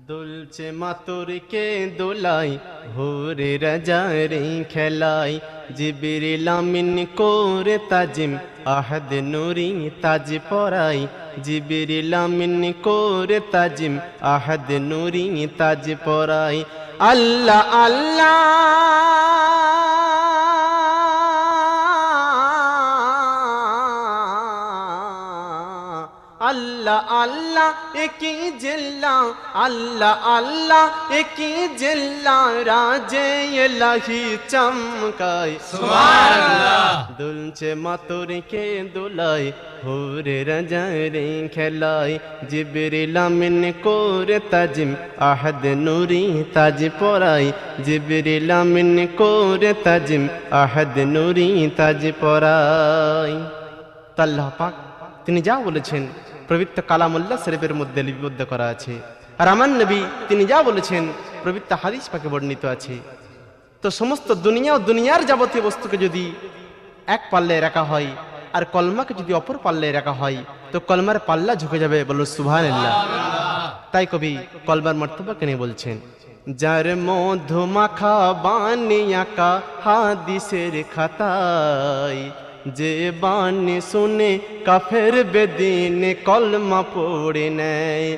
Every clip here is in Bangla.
দুলছে মাতুরকে দোলাই ভোরে রাজারে খেলাই জিবরিল আমিন করে তাজিম আহাদ নুরি তাজ পরাই জিবরিল আমিন করে তাজিম আহাদ নুরি তাজ পরাই আল্লাহ আল্লাহ আল্লাহ আল্লাহ একি জিল্লা আল্লাহ আল্লাহ একি জিল্লা রাজে ইলাহি চমকায় সুবহানাল্লাহ দুলছে মাতুরকে দোলাই ভোরে রাজারে খেলাই জিবরিল আমিন করে তাজিম আহাদ নুরি তাজ পরাই জিবরিল আমিন করে তাজিম আহাদ নুরি তাজ পরাই। আল্লাহ পাক তিনি যা বলেছেন পবিত্র কালামুল্লাহ শরীফের মধ্যে লিপিবদ্ধ করা আছে, আর আমার নবী তিনি যা বলেছেন পবিত্র হাদিস পাকে বর্ণিত আছে। তো সমস্ত দুনিয়া ও দুনিয়ার যাবতীয় বস্তুকে যদি এক পাল্লায় রাখা হয় আর কলমাকে যদি অপর পাল্লায় রাখা হয় তো কলমার পাল্লা ঝুঁকে যাবে, বলো সুবহানাল্লাহ। তাই কবি কলমার মর্তবাকে নিয়ে বলছেন, যার মধু মাখা বাণী আঁকা হাদিসের খাতায় যে বাণী শুনে কাফের বেদিন কলমা পড়ে নেয়,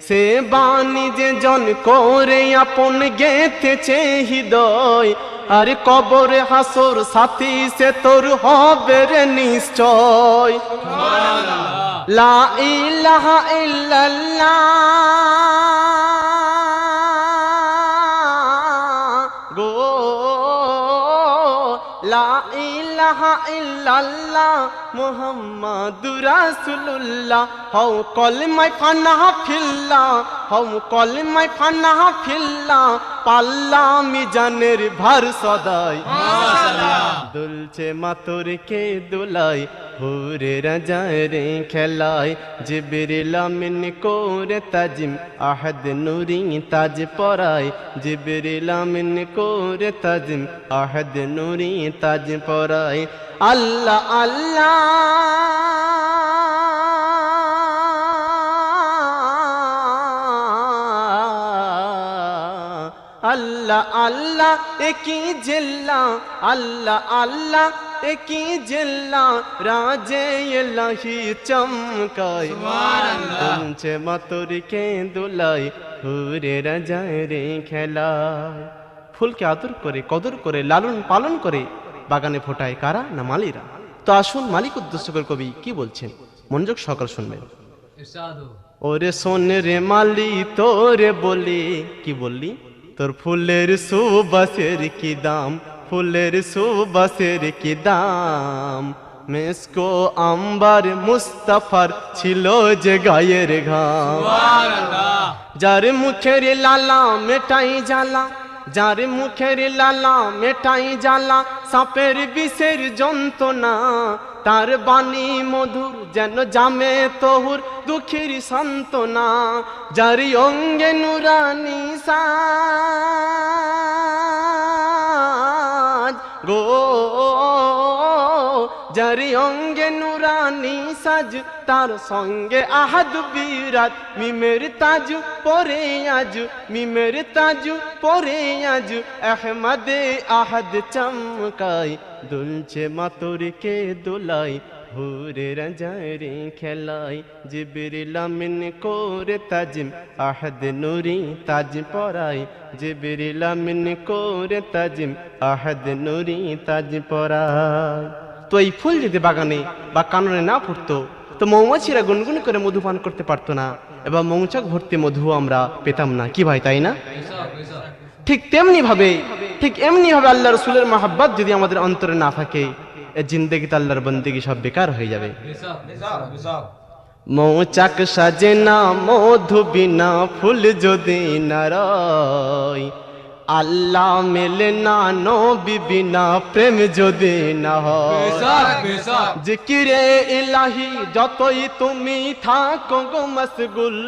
সে বাণী যে জন করে আপন গেঁথেছে হৃদয়, আর কবর হাসর সাথী সে তোর হবে রে নিশ্চয়। লা ইলাহা ইল্লাল্লাহ গো লা ইলাহা ইল্লাল্লাহ মুহাম্মাদুর রাসূলুল্লাহ হও কলমায় ফানা ফিল্লাহ হও কলমায় ফানা ফিল্লাহ পাল্লা মিজানের ভার সদাই মাশাআল্লাহ দুলছে মাতুরকে দোলাই ভোরে রাজারে খেলাই জিবরিল আমিন করে তাজিম আহাদ নুরি তাজ পরাই জিবরিল আমিন করে তাজিম আহাদ নুরি তাজ পরাই আল্লাহ আল্লাহ আল্লাহ আল্লাহ একি জিল্লা আল্লাহ আল্লাহ একি জিল্লা রাজে ইলাহি চমকায় সুবহানাল্লাহ দুলছে মাতুরকে দোলাই ভোরে রাজারে খেলায়। ফুলকে আদর করে কদর করে লালন পালন করে বাগানে ফোটায় কারা না মালিরা। তো আসুন মালিক উদ্দেশ্য করে কবি কি বলছেন, মনোযোগ সহকারে শুনবেন। ওরে শোন রে মালি তোরে বলি, কি বললি, তোর ফুলের সুবাসের কি দাম, ফুলের সুবাসের কি দাম, মেসকো আম্বার মুস্তাফার ছিল যে গায়ের ঘাম। সুবহানাল্লাহ যার মুখের লালা মেটাই জ্বালা, যার মুখের লালা মেটাই জ্বালা সাপের বিষের যন্ত্রণা, তার বাণী মধুর যেন জামে তহুর দুঃখের সান্ত্বনা, যার অঙ্গে নুরানি সাজ গো যার অঙ্গে নুরানি সাজ তার সঙ্গে আহাদ বিরাট মিমের তাজ পরে আজ, মিমের তাজ পরে আজ আহমদে আহাদ চমকাই দুলছে মাতুরকে দোলাই ভোরে রাজারে খেলাই জিবরিল আমিন করে তাজিম আহাদ নুরি তাজ পরাই জিবরিল আমিন করে তাজিম আহাদ নুরি তাজ পরাই। তো এই ফুল যদি বাগানে বা কাননে না ফুটতো তো মৌমাছিরা গুনগুন করে মধু পান করতে পারতো না এবং মৌচাক ভর্তি মধু আমরা পেতাম না, কি ভাই তাই না? ঠিক তেমনি ভাবে ঠিক এমনি ভাবে আল্লাহ রাসূলের মহব্বত যদি আমাদের অন্তরে না থাকে এই জিন্দেগিতে আল্লাহর বন্দেগী সব বেকার হয়ে যাবে। মৌচাক সাজে না মধু বিনা ফুল যদি না রয়, আল্লাহ মেলে না নবী বিনা প্রেম যদি না হয়। জিকিরে ইলাহি যতই তুমি থাকো গো মশগুল,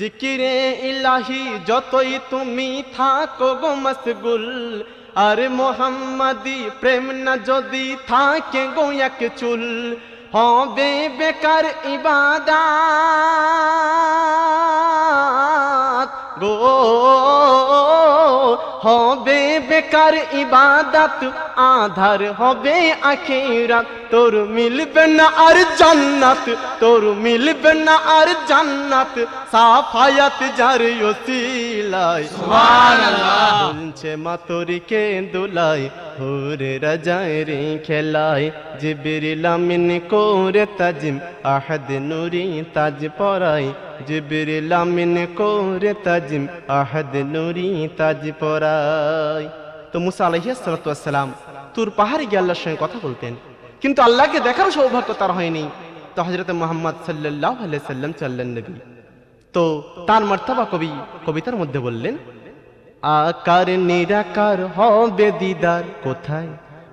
জিকিরে ইলাহি যতই তুমি থাকো গো মশগুল, আরে মোহাম্মদি প্রেম না যদি থাকে গো এক চুল, হবে বেকার ইবাদত গো কর ইবাদত আধার হবে আখিরাত তোর মিলবে না আর জান্নাত তোর মিলবে না আর জান্নাত সাফায়াত যার ওসিলায় সুবহানাল্লাহ বলছে মাতরিকে দুলাই হুরে রাজায় রে খেলায় জিবরিল আমিন করে তাজিম আহাদ নূরি তাজ পরাই জিবরিল আমিন করে তাজিম আহাদ নূরি তাজ পরাই। তো মুসা আলাইহিস সালাতু ওয়াস সালাম তুর পাহাড়ে গিয়ে আল্লাহর সঙ্গে কথা বলতেন, কিন্তু আল্লাহকে দেখার সৌভাগ্য তার হয়নি। তো হযরত মুহাম্মদ সাল্লাল্লাহু আলাইহি সাল্লাম চললেন নবী, তো তার মর্তবা কবিতার মধ্যে বললেন, আকার নিরাকার হবে দিদার কোথায়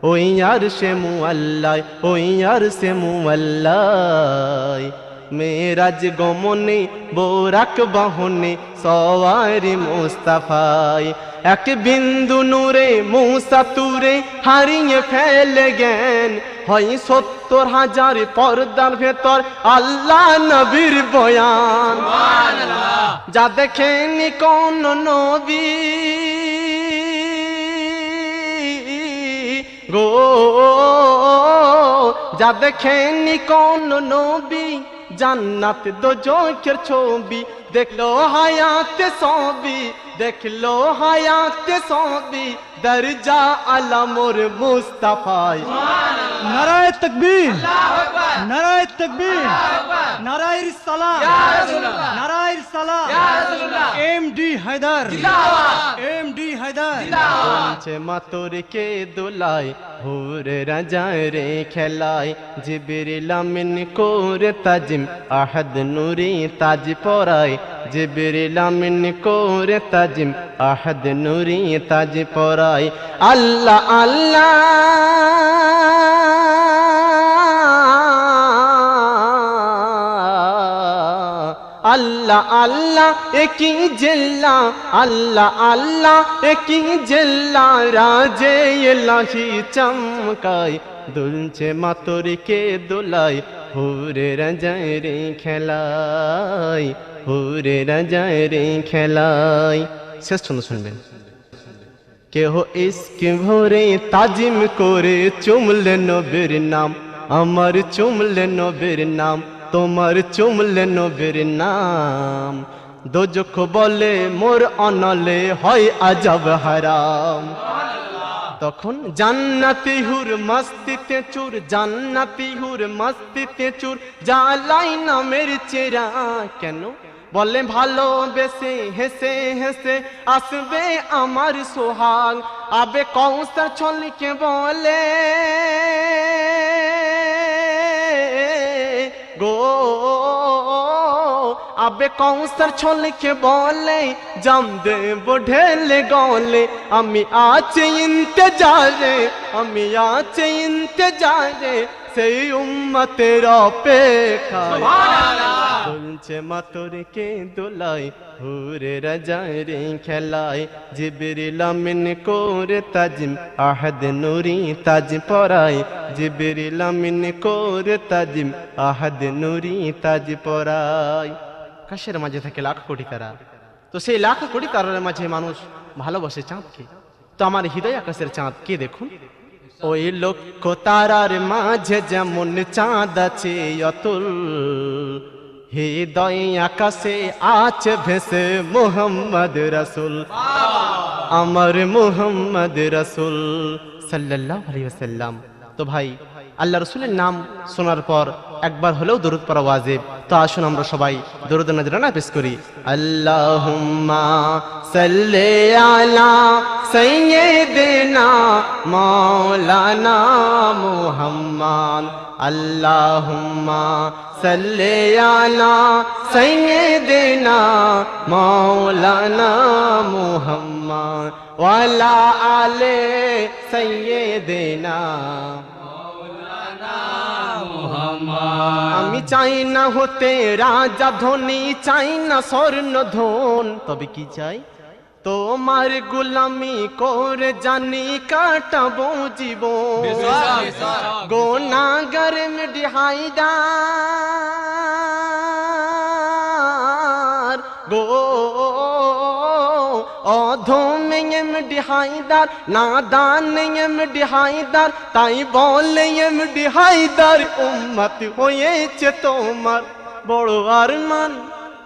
ওই আরশে মুআল্লায় ওই আরশে মুআল্লায় মেরাজ গমনে বোরাক বাহনে সওয়ারি মুস্তাফায় এক বিন্দু নূরে মুসা তুরে হারিয়ে ফেলে জ্ঞান হয় ৭০,০০০ পর্দার ভেতর আল্লাহ নবীর বয়ান সুবহানাল্লাহ যা দেখেনি কোন নবী গো যা দেখেনি কোন নবী জান্নাত দোজখের ছবি দেখলো হায়াতে সবই দেখলো হায়াতে সবই দরজা আলমর মুস্তাফায় সুবহানাল্লাহ নারায়ে তাকবীর আল্লাহু আকবার নারায়ে তাকবীর আল্লাহু আকবার নারায়ে রিসালাত ইয়া রাসূলুল্লাহ নারায়ে রিসালাত ইয়া রাসূলুল্লাহ এমডি হায়দার জিন্দাবাদ এমডি হায়দার জিন্দাবাদ মাতরিকে দুলাই হুরে রাজায় রে খেলায় জিবরিল আমিন করে তাজিম আহাদ নূরি তাজ পরাই জিবরিল আমিন করে তাজিম আহাদ নূরি তাজ পরাই আল্লাহ আল্লাহ আল্লাহ আল্লাহ একই জিল্লা আল্লাহ আল্লাহ একই জিল্লা রাজে ইলাহি চমকায় দুলছে মাতরিকে দুলাই হুরে রাজায় রে খেলায় হুরে রাজায় রে খেলায়। শেষ ছন্দ শুনবেন। কেহ ইস্ক ভরে তাজিম করে চুমলে নবীর নাম আমার চুমলে নবীর নাম তোমার চুমলে নবীর নাম দোজখ বলে মোর অনলে হয় আজব হারাম তখন জান্নাতি হুর মস্তিতে চুর জান্নাতি হুর মস্তিতে চুর জ্বালাই নামের চেরা কেন বলে ভালোবেসে হেসে হেসে আসবে আমার সোহাগ আবে কৌসার ছলকে বলে গো আবে কৌসার ছলকে বলে জাম দেব ঢেলে গলে আমি আছি ইন্তজারে আমি আছি ইন্তজারে সেই উম্মতের অপেক্ষায় সুবহানাল্লাহ বলছে মাতরিকে দুলাই হুরে রাজায় রে খেলায় জিবরিল আমিন করে তাজিম আহাদ নূরি তাজ পরাই জিবরিল আমিন করে তাজিম আহাদ নূরি তাজ পরাই। আকাশের মাঝে থাকে লাখ কোটি তারা, তো সেই লাখ কোটি তারার মাঝে মানুষ ভালোবাসে চাঁদকে। তো আমার হৃদয় আকাশের চাঁদ কে দেখুন, ওই লক্ষ তারার মাঝে যেমন চাঁদ আছে অতুল হৃদয় আকাশে আছে ভেসে মুহাম্মদ রাসূল আমার মুহাম্মদ রাসূল সাল্লাল্লাহু আলাইহি ওয়াসাল্লাম। তো ভাই আল্লাহ রসুলের নাম শোনার পর একবার হলেও দরুদ পড়া ওয়াজিব। তো আসুন আমরা সবাই দরুদ নজরানা পেশ করি। আল্লাহুম্মা সাল্লি আলা সাইয়্যিদিনা মাওলানা মুহাম্মদ আল্লাহুম্মা সাল্লি আলা সাইয়্যিদিনা মাওলানা মুহাম্মদ ওয়া আলা আলি সাইয়্যিদিনা আমি চাই না হতে রাজা ধনী চাই না স্বর্ণ ধন তবে কি চাই তোমার গোলামি করে জানি কাটাবো জীবন গোনাগার মেডি হায়দার গো অধম এমডি হায়দার, নাদান এমডি হায়দার, তাই বলে এমডি হায়দার উম্মত হয়েছে তোমার। বড় আরমান,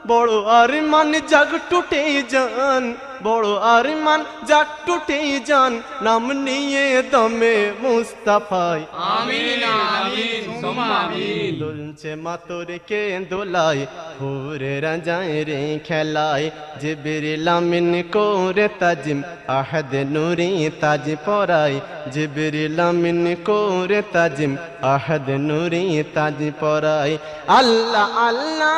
বড় আরমান জাগ টুটে যান, বড় আরমান জাগ টুটে যান, নাম নিয়ে দমে মুস্তাফায়। আমিন আমিন সুম্মা আমিন। দুলছে মাতর কে দোলায়, হুরে রাজায় রে খেলায়, জিবরিল আমিন করে তাজিম, আহাদ নূরি তাজ পরায়, জিবরিল আমিন করে তাজিম, আহাদ নূরি তাজ পরায়। আল্লাহ আল্লাহ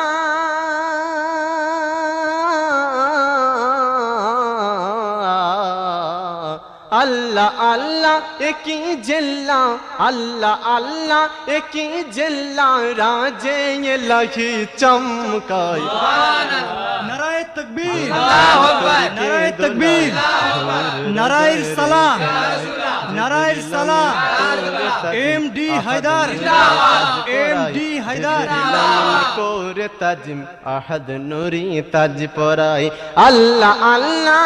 আল্লাহ আল্লাহ একি জিল্লা, আল্লাহ আল্লাহ একি জিল্লা, রাজে ইলাহি চমকায়। নারায়ে তাকবীর, আল্লাহু আকবার। নারায়ে তাকবীর, নারায়ে সালাম, নারায়ে সালাম। MD Haider, MD Haider. করে তাজিম, আহাদ নূরি তাজ পরায়। আল্লাহ আল্লাহ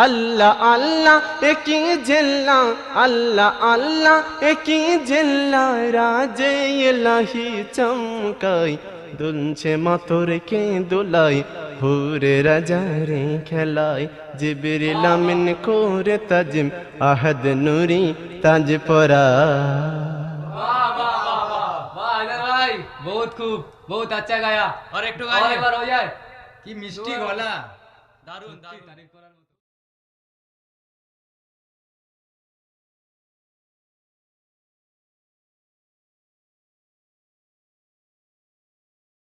আল্লাহ আল্লাহ একি জিল্লা, আল্লাহ আল্লাহ একি জিল্লা, রাজে ইলাহি চমকায়। দুলছে মাতর কে দোলায়, হুরে রাজারে খেলায়, জিবরিল আমিন করে তাজিম, আহাদ নূরি তাজ পরায়। वाह वाह वाह वाह वाह हैदर भाई, बहुत खूब, बहुत अच्छा गाया। और एक और एक बार हो जाए। কি মিষ্টি গলা, দারুণ দারুণ। तारीफ करा।